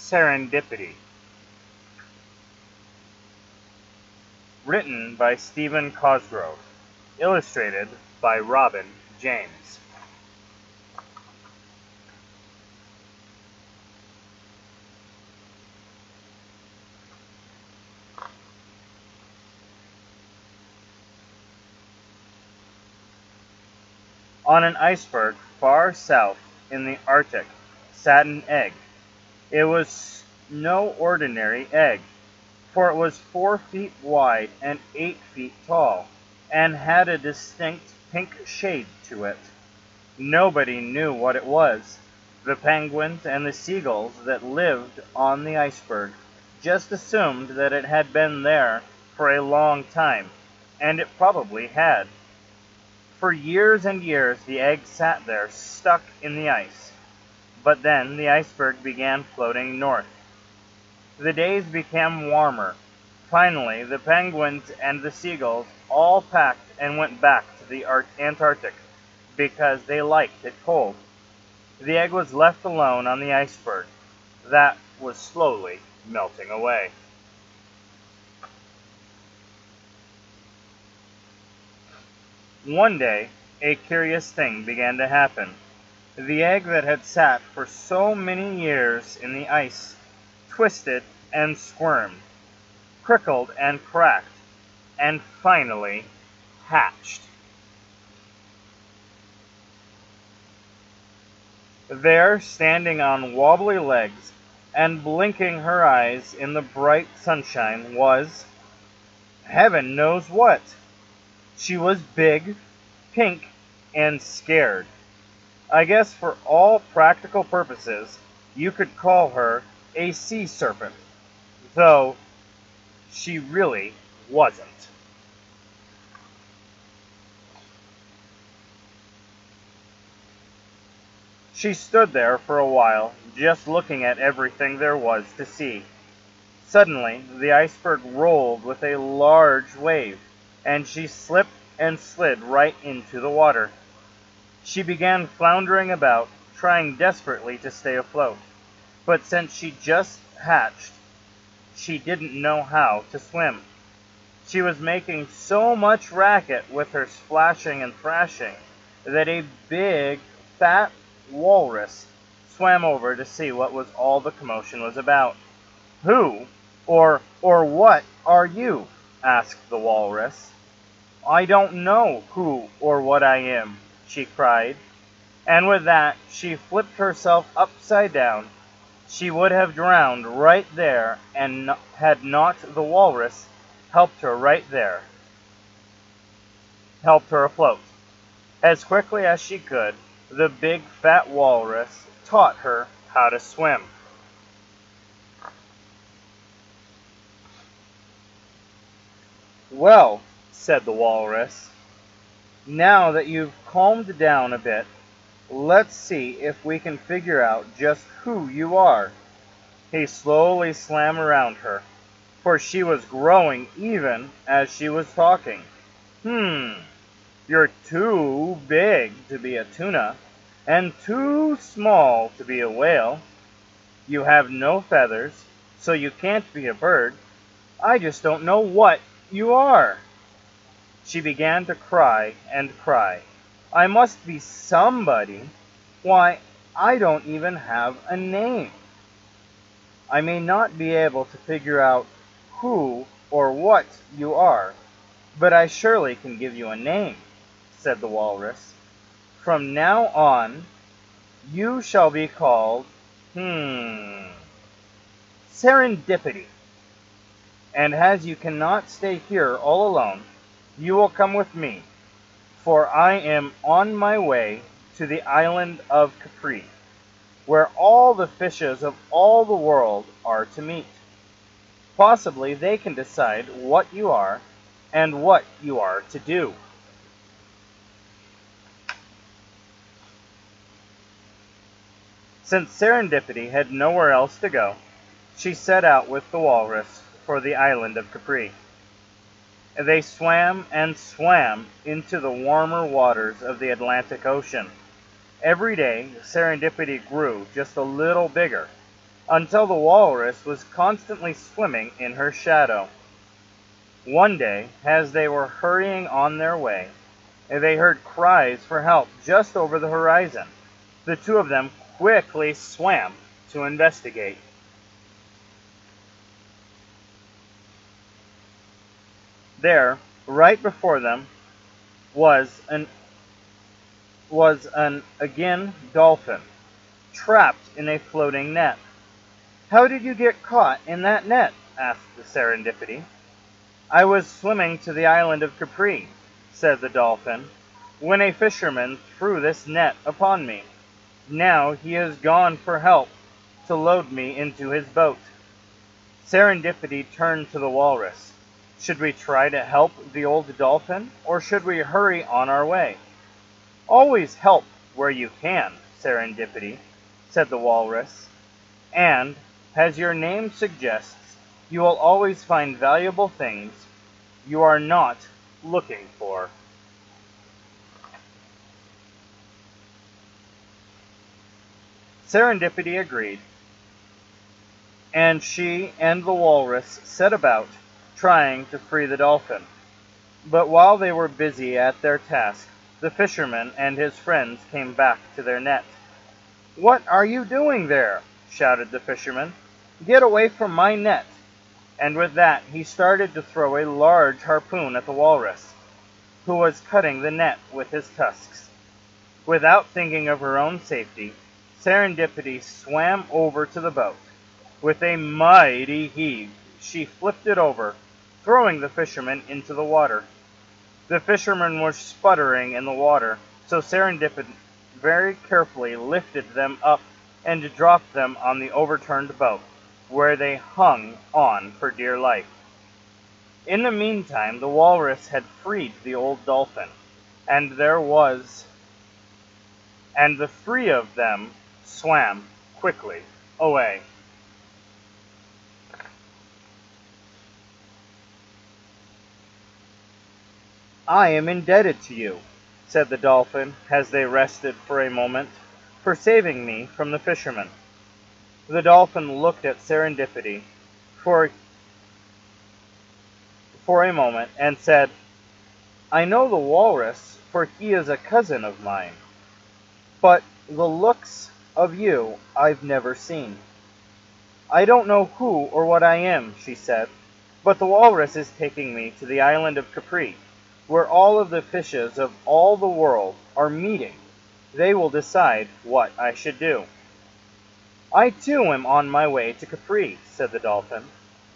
Serendipity. Written by Stephen Cosgrove. Illustrated by Robin James. On an iceberg far south in the Arctic sat an egg. It was no ordinary egg, for it was 4 feet wide and 8 feet tall, and had a distinct pink shade to it. Nobody knew what it was. The penguins and the seagulls that lived on the iceberg just assumed that it had been there for a long time, and it probably had. For years and years the egg sat there stuck in the ice, but then the iceberg began floating north. The days became warmer. Finally, the penguins and the seagulls all packed and went back to the Antarctic because they liked it cold. The egg was left alone on the iceberg that was slowly melting away. One day, a curious thing began to happen. The egg that had sat for so many years in the ice twisted and squirmed, crickled and cracked, and finally hatched. There, standing on wobbly legs and blinking her eyes in the bright sunshine, was heaven knows what. She was big, pink, and scared. I guess for all practical purposes, you could call her a sea serpent, though she really wasn't. She stood there for a while, just looking at everything there was to see. Suddenly, the iceberg rolled with a large wave, and she slipped and slid right into the water. She began floundering about, trying desperately to stay afloat. But since she just hatched, she didn't know how to swim. She was making so much racket with her splashing and thrashing that a big, fat walrus swam over to see what was all the commotion was about. "Who or what are you?" asked the walrus. "I don't know who or what I am," she cried, and with that she flipped herself upside down. She would have drowned right there and had not the walrus helped her afloat. As quickly as she could, the big fat walrus taught her how to swim. "Well," said the walrus, "now that you've calmed down a bit, let's see if we can figure out just who you are." He slowly swam around her, for she was growing even as she was talking. You're too big to be a tuna, and too small to be a whale. You have no feathers, so you can't be a bird. I just don't know what you are." She began to cry and cry. "I must be somebody. Why, I don't even have a name." "I may not be able to figure out who or what you are, but I surely can give you a name," said the walrus. "From now on, you shall be called, Serendipity. And as you cannot stay here all alone, you will come with me, for I am on my way to the island of Capri, where all the fishes of all the world are to meet. Possibly they can decide what you are and what you are to do." Since Serendipity had nowhere else to go, she set out with the walrus for the island of Capri. They swam and swam into the warmer waters of the Atlantic Ocean. Every day, Serendipity grew just a little bigger. until the walrus was constantly swimming in her shadow. One day, as they were hurrying on their way, they heard cries for help just over the horizon. The two of them quickly swam to investigate. There, right before them, was an again dolphin, trapped in a floating net. "How did you get caught in that net?" asked the Serendipity. "I was swimming to the island of Capri," said the dolphin, "when a fisherman threw this net upon me. Now he has gone for help to load me into his boat." Serendipity turned to the walrus. "Should we try to help the old dolphin, or should we hurry on our way?" "Always help where you can, Serendipity," said the walrus, "and, as your name suggests, you will always find valuable things you are not looking for." Serendipity agreed, and she and the walrus set about trying to free the dolphin. But while they were busy at their task, the fisherman and his friends came back to their net. "What are you doing there?" shouted the fisherman. "Get away from my net." And with that he started to throw a large harpoon at the walrus, who was cutting the net with his tusks. Without thinking of her own safety, Serendipity swam over to the boat. With a mighty heave, she flipped it over, throwing the fisherman into the water. The fishermen were sputtering in the water, so Serendipity very carefully lifted them up and dropped them on the overturned boat, where they hung on for dear life. In the meantime, the walrus had freed the old dolphin, and the three of them swam quickly away. "I am indebted to you," said the dolphin, as they rested for a moment, "for saving me from the fishermen." The dolphin looked at Serendipity for a moment and said, "I know the walrus, for he is a cousin of mine. But the looks of you I've never seen." "I don't know who or what I am," she said, "but the walrus is taking me to the island of Capri, where all of the fishes of all the world are meeting. They will decide what I should do." "I too am on my way to Capri," said the dolphin,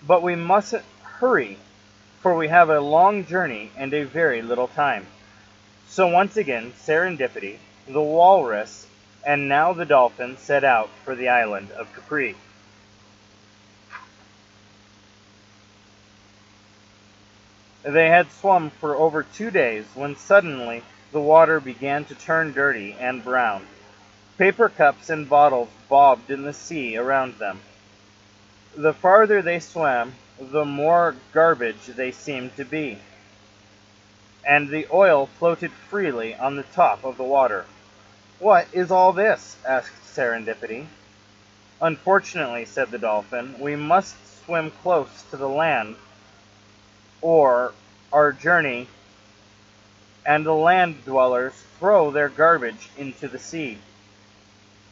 "but we mustn't hurry, for we have a long journey and a very little time." So once again Serendipity, the walrus, and now the dolphin set out for the island of Capri. They had swum for over 2 days when suddenly the water began to turn dirty and brown. Paper cups and bottles bobbed in the sea around them. The farther they swam, the more garbage they seemed to be, and the oil floated freely on the top of the water. "What is all this?" asked Serendipity. "Unfortunately," said the dolphin, "we must swim close to the land, or our journey, and the land dwellers throw their garbage into the sea."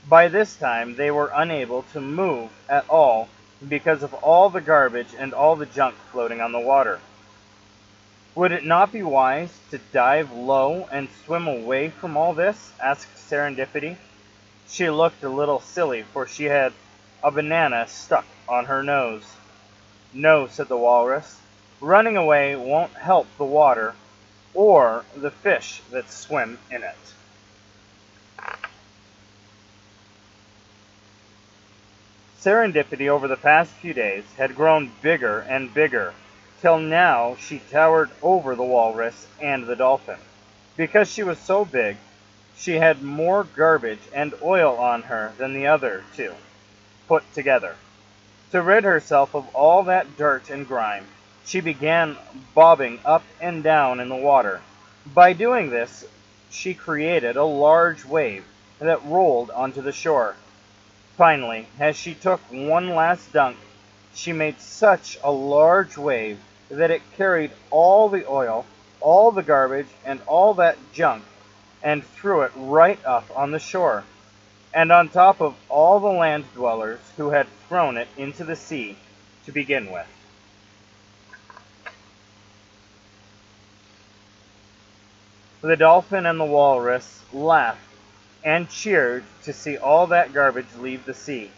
By this time they were unable to move at all because of all the garbage and all the junk floating on the water. "Would it not be wise to dive low and swim away from all this?" asked Serendipity. She looked a little silly, for she had a banana stuck on her nose. "No," said the walrus. "Running away won't help the water or the fish that swim in it." Serendipity over the past few days had grown bigger and bigger, till now she towered over the walrus and the dolphin. Because she was so big, she had more garbage and oil on her than the other two put together. To rid herself of all that dirt and grime, she began bobbing up and down in the water. By doing this, she created a large wave that rolled onto the shore. Finally, as she took one last dunk, she made such a large wave that it carried all the oil, all the garbage, and all that junk, and threw it right up on the shore, and on top of all the land dwellers who had thrown it into the sea to begin with. The dolphin and the walrus laughed and cheered to see all that garbage leave the sea.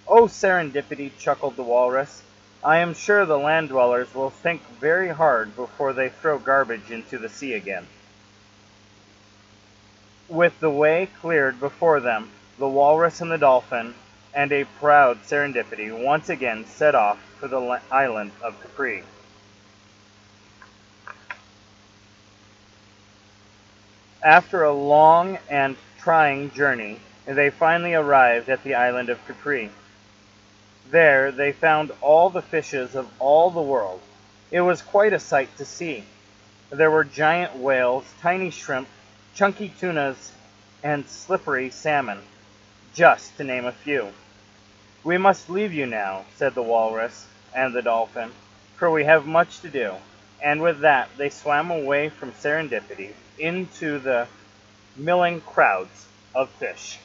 "Oh, Serendipity," chuckled the walrus. "I am sure the land dwellers will think very hard before they throw garbage into the sea again." With the way cleared before them, the walrus and the dolphin and a proud Serendipity once again set off for the island of Capri. After a long and trying journey, they finally arrived at the island of Capri. There they found all the fishes of all the world. It was quite a sight to see. There were giant whales, tiny shrimp, chunky tunas, and slippery salmon, just to name a few. "We must leave you now," said the walrus and the dolphin, "for we have much to do." And with that they swam away from Serendipity into the milling crowds of fish.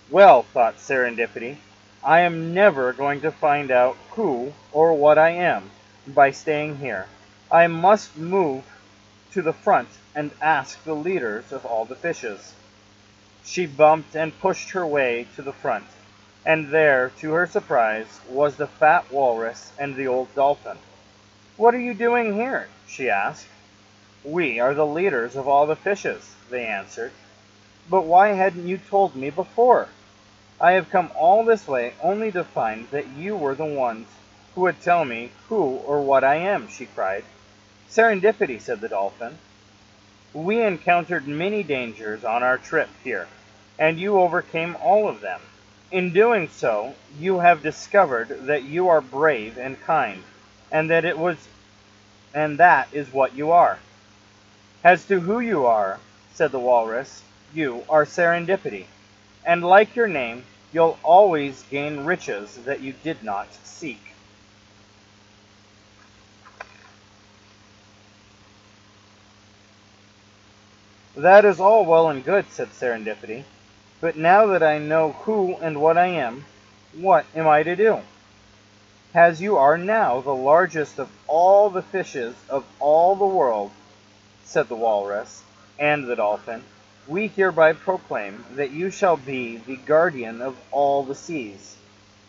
"Well," thought Serendipity, "I am never going to find out who or what I am by staying here. I must move to the front and ask the leaders of all the fishes." She bumped and pushed her way to the front, and there, to her surprise, was the fat walrus and the old dolphin. "What are you doing here?" she asked. "We are the leaders of all the fishes," they answered. "But why hadn't you told me before? I have come all this way only to find that you were the ones who would tell me who or what I am," she cried. "Serendipity," said the dolphin. "We encountered many dangers on our trip here, and you overcame all of them. In doing so, you have discovered that you are brave and kind, and that is what you are." "As to who you are," said the walrus, "you are Serendipity, and like your name, you'll always gain riches that you did not seek." "That is all well and good," said Serendipity, "but now that I know who and what I am, what am I to do?" "As you are now the largest of all the fishes of all the world," said the walrus and the dolphin, "we hereby proclaim that you shall be the guardian of all the seas.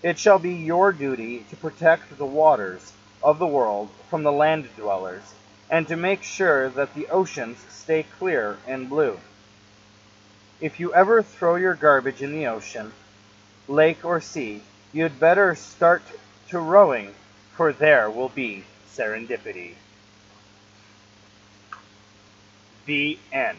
It shall be your duty to protect the waters of the world from the land dwellers, and to make sure that the oceans stay clear and blue. If you ever throw your garbage in the ocean, lake, or sea, you'd better start to rowing, for there will be serendipity." The end.